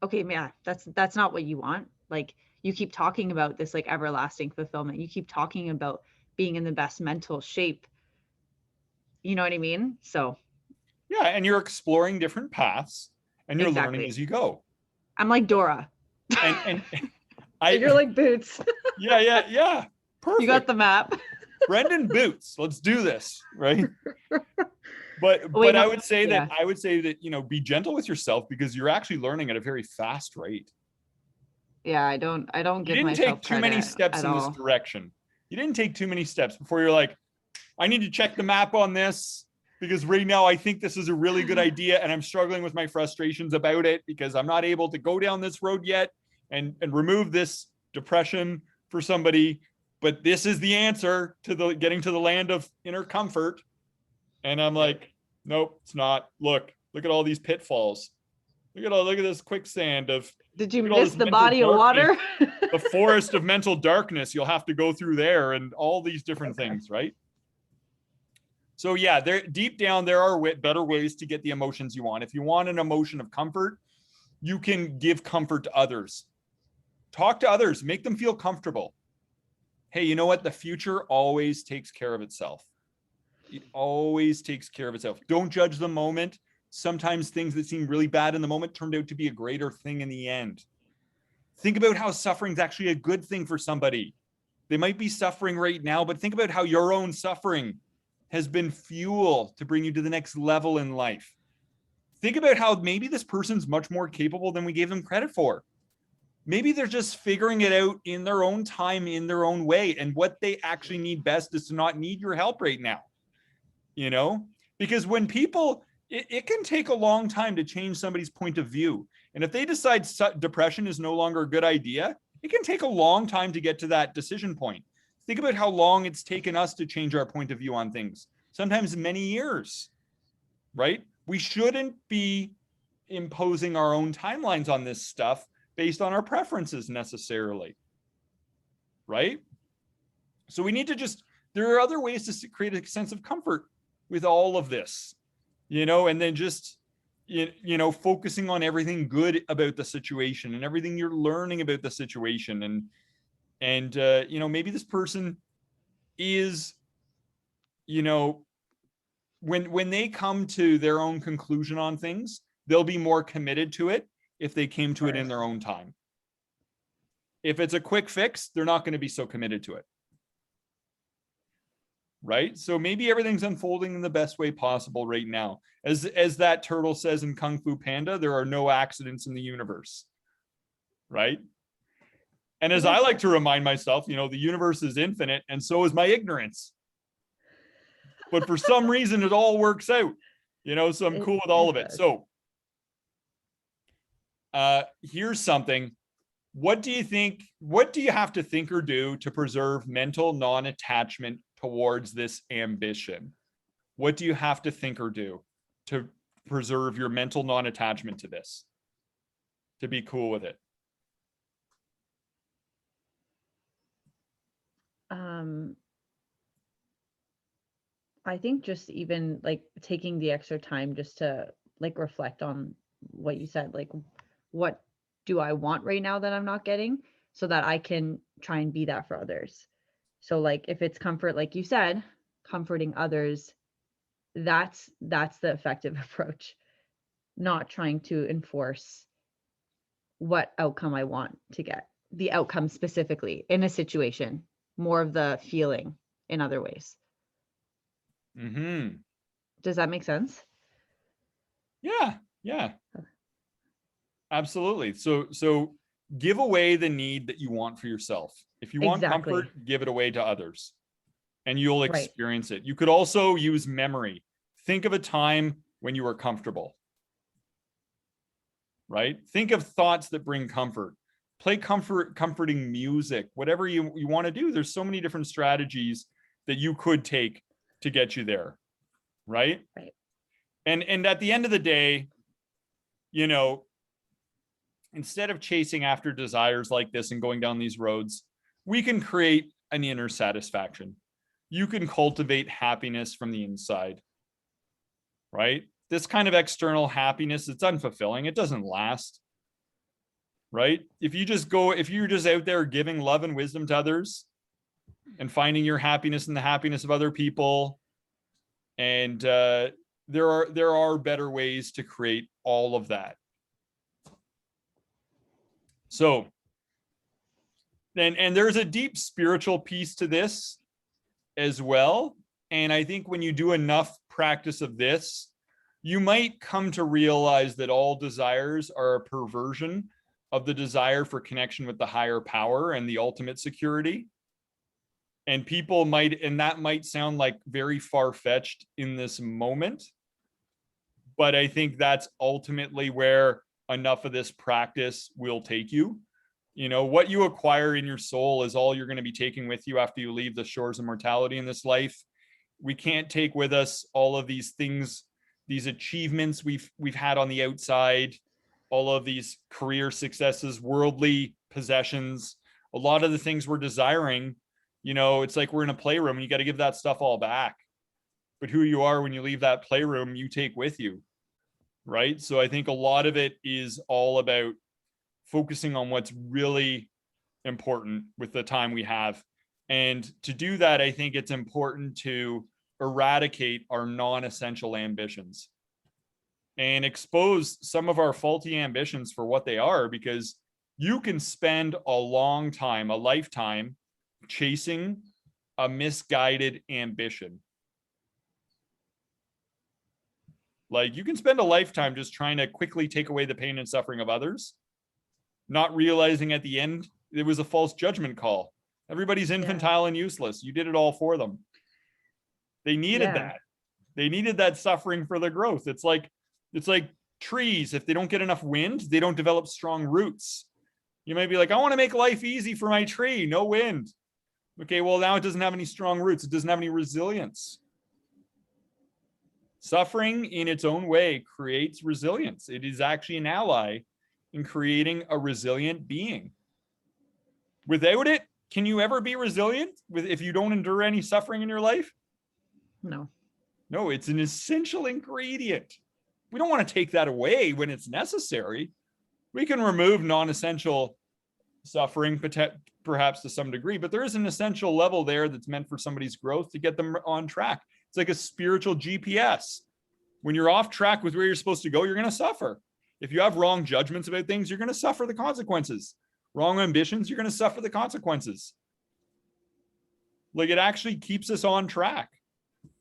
okay, yeah, that's not what you want. Like you keep talking about this like everlasting fulfillment. You keep talking about being in the best mental shape. You know what I mean? So yeah, and you're exploring different paths and you're learning exactly. as you go. I'm like Dora. And You're like Boots. yeah. Perfect. You got the map. Brendan Boots, let's do this, right? But Wait, no, I would say yeah. that, you know, be gentle with yourself because you're actually learning at a very fast rate. Yeah, I don't You give didn't myself take too many credit steps at in this all. direction. You didn't take too many steps before you're like, I need to check the map on this because right now I think this is a really good idea and I'm struggling with my frustrations about it because I'm not able to go down this road yet and remove this depression for somebody. But this is the answer to the getting to the land of inner comfort. And I'm like, nope, it's not. Look at all these pitfalls. Look at this quicksand of. Did you miss the body of water? The forest of mental darkness you'll have to go through there, and all these different things, right? So yeah, there deep down there are better ways to get the emotions you want. If you want an emotion of comfort, you can give comfort to others. Talk to others, make them feel comfortable. Hey, you know what? The future always takes care of itself. It always takes care of itself. Don't judge the moment. Sometimes things that seem really bad in the moment turned out to be a greater thing in the end. Think about how suffering is actually a good thing for somebody. They might be suffering right now, but think about how your own suffering has been fuel to bring you to the next level in life. Think about how maybe this person's much more capable than we gave them credit for. Maybe they're just figuring it out in their own time, in their own way. And what they actually need best is to not need your help right now. You know, because when people, it can take a long time to change somebody's point of view. And if they decide depression is no longer a good idea, it can take a long time to get to that decision point. Think about how long it's taken us to change our point of view on things, sometimes many years, right? We shouldn't be imposing our own timelines on this stuff based on our preferences necessarily, right? So we need to just, there are other ways to create a sense of comfort with all of this, you know, and then just, you know, focusing on everything good about the situation and everything you're learning about the situation. And you know, maybe this person is, you know, when they come to their own conclusion on things, they'll be more committed to it if they came to it in their own time. If it's a quick fix, they're not going to be so committed to it. right? So maybe everything's unfolding in the best way possible right now. As that turtle says in Kung Fu Panda, there are no accidents in the universe, right? And as I like to remind myself, the universe is infinite, and so is my ignorance. But for some reason, it all works out, so I'm cool with all of it. So here's something. What do you have to think or do to preserve mental non-attachment towards this ambition? What do you have to think or do to preserve your mental non-attachment to this, to be cool with it? I think just even like taking the extra time just to like reflect on what you said, like what do I want right now that I'm not getting, so that I can try and be that for others. So like if it's comfort, like you said, comforting others, that's the effective approach, not trying to enforce what outcome I want to get, the outcome specifically in a situation, more of the feeling in other ways. Mm-hmm. Does that make sense? Yeah. Absolutely. So give away the need that you want for yourself. If you want comfort, give it away to others, and you'll experience it. You could also use memory. Think of a time when you were comfortable, right? Think of thoughts that bring comfort. Play comforting music, whatever you want to do. There's so many different strategies that you could take to get you there, right? Right. And at the end of the day, instead of chasing after desires like this and going down these roads, we can create an inner satisfaction. You can cultivate happiness from the inside, right? This kind of external happiness, it's unfulfilling. It doesn't last, right? If you're just out there giving love and wisdom to others and finding your happiness in the happiness of other people, and there are better ways to create all of that. So, and there's a deep spiritual piece to this as well. And I think when you do enough practice of this, you might come to realize that all desires are a perversion of the desire for connection with the higher power and the ultimate security. And that might sound like very far-fetched in this moment, but I think that's ultimately where enough of this practice will take you. What you acquire in your soul is all you're going to be taking with you after you leave the shores of mortality in this life. We can't take with us all of these things, these achievements we've had on the outside, all of these career successes, worldly possessions, a lot of the things we're desiring. It's like we're in a playroom and you got to give that stuff all back. But who you are when you leave that playroom, you take with you, right? So I think a lot of it is all about focusing on what's really important with the time we have. And to do that, I think it's important to eradicate our non-essential ambitions and expose some of our faulty ambitions for what they are, because you can spend a long time, a lifetime, chasing a misguided ambition. Like, you can spend a lifetime just trying to quickly take away the pain and suffering of others, not realizing at the end it was a false judgment call. Everybody's infantile and useless. You did it all for them. They needed that. They needed that suffering for their growth. It's like trees. If they don't get enough wind, they don't develop strong roots. You might be like, I want to make life easy for my tree. No wind. Okay, well, now it doesn't have any strong roots. It doesn't have any resilience. Suffering in its own way creates resilience. It is actually an ally in creating a resilient being. Without it, can you ever be resilient if you don't endure any suffering in your life? No. No, it's an essential ingredient. We don't want to take that away when it's necessary. We can remove non-essential suffering, perhaps to some degree, but there is an essential level there that's meant for somebody's growth to get them on track. It's like a spiritual GPS. When you're off track with where you're supposed to go, you're going to suffer. If you have wrong judgments about things, you're going to suffer the consequences. Wrong ambitions, you're going to suffer the consequences. Like, it actually keeps us on track.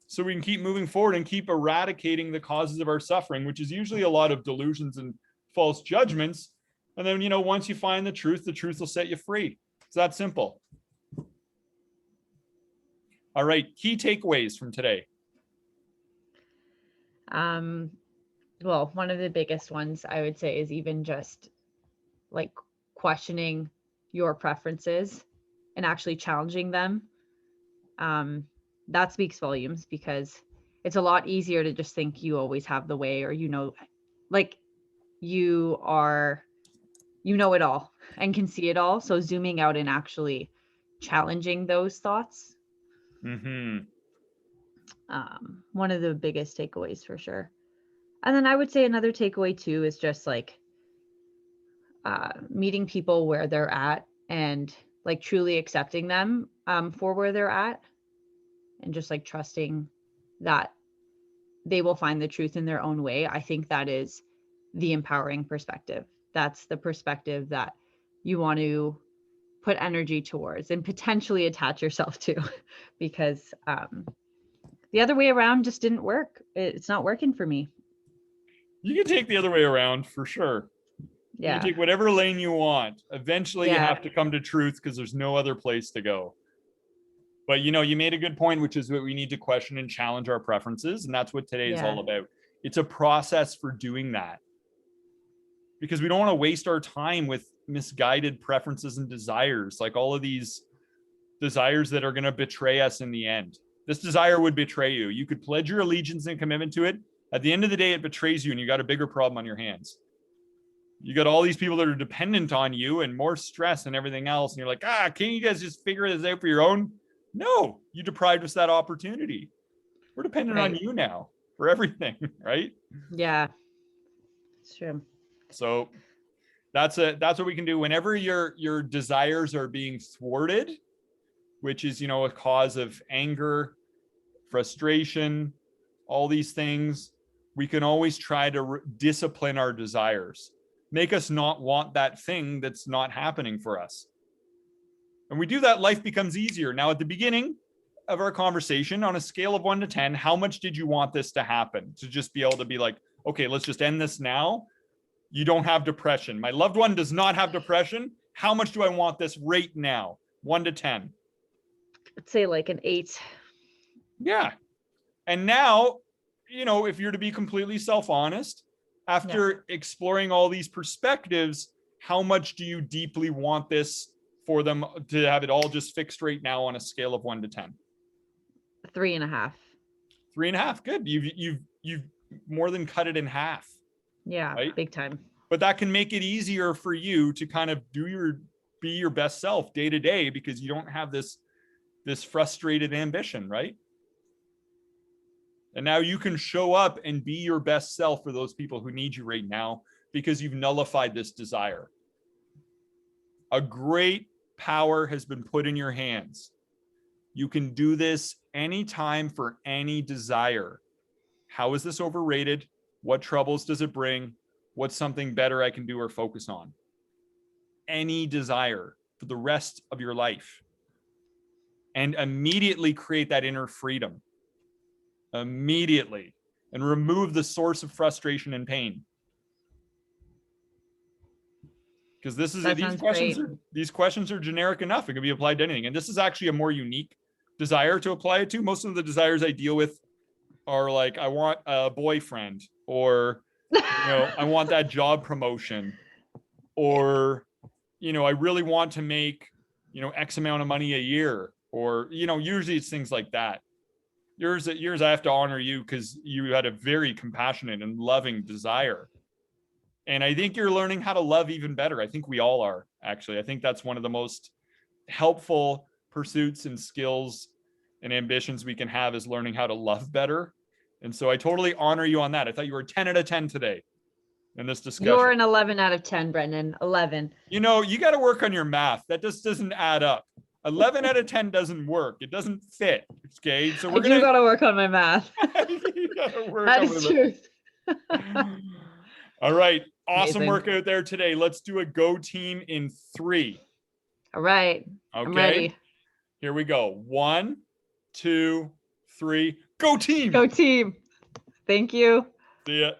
So we can keep moving forward and keep eradicating the causes of our suffering, which is usually a lot of delusions and false judgments. And then, once you find the truth will set you free. It's that simple. All right. Key takeaways from today. Well, one of the biggest ones I would say is even just like questioning your preferences and actually challenging them. That speaks volumes, because it's a lot easier to just think you always have the way, or like you know it all and can see it all. So zooming out and actually challenging those thoughts. One of the biggest takeaways for sure. And then I would say another takeaway too is just like meeting people where they're at, and like truly accepting them for where they're at, and just like trusting that they will find the truth in their own way. I think that is the empowering perspective. That's the perspective that you want to put energy towards and potentially attach yourself to, because the other way around just didn't work. It's not working for me. You can take the other way around for sure. Yeah. You can take whatever lane you want. Eventually you have to come to truth, because there's no other place to go. But you made a good point, which is that we need to question and challenge our preferences. And that's what today is all about. It's a process for doing that, because we don't want to waste our time with misguided preferences and desires, like all of these desires that are going to betray us in the end. This desire would betray you. You could pledge your allegiance and commitment to it. At the end of the day, it betrays you, and you got a bigger problem on your hands. You got all these people that are dependent on you and more stress and everything else. And you're like, can't you guys just figure this out for your own? No, you deprived us that opportunity. We're dependent on you now for everything, right? Yeah, it's true. So that's what we can do whenever your desires are being thwarted, which is, a cause of anger, frustration, all these things. We can always try to discipline our desires, make us not want that thing that's not happening for us. And we do that, life becomes easier. Now, at the beginning of our conversation, on a scale of 1 to 10, how much did you want this to happen? To just be able to be like, okay, let's just end this now. You don't have depression. My loved one does not have depression. How much do I want this right now? 1 to 10. I'd say like an 8. Yeah. And now, if you're to be completely self-honest, after exploring all these perspectives, how much do you deeply want this for them to have it all just fixed right now on a scale of 1 to 10? 3.5. 3.5. Good. You've more than cut it in half. Yeah, right? Big time. But that can make it easier for you to kind of be your best self day to day, because you don't have this frustrated ambition, right? And now you can show up and be your best self for those people who need you right now, because you've nullified this desire. A great power has been put in your hands. You can do this anytime for any desire. How is this overrated? What troubles does it bring? What's something better I can do or focus on? Any desire for the rest of your life. And immediately create that inner freedom. Immediately. And remove the source of frustration and pain. Because these questions are generic enough. It can be applied to anything. And this is actually a more unique desire to apply it to. Most of the desires I deal with are like, I want a boyfriend, or I want that job promotion, or I really want to make X amount of money a year, or usually it's things like that. Yours I have to honor you, because you had a very compassionate and loving desire. And I think you're learning how to love even better. I think we all are, actually. I think that's one of the most helpful pursuits and skills and ambitions we can have, is learning how to love better. And so I totally honor you on that. I thought you were 10 out of 10 today in this discussion. You're an 11 out of 10, Brendan. 11. You got to work on your math. That just doesn't add up. 11 out of 10 doesn't work. It doesn't fit. Okay. So I do got to work on my math. That is truth. All right. Awesome work out there today. Let's do a go team in 3. All right. Okay. I'm ready. Here we go. 1, 2, 3. Go team. Go team. Thank you. See ya.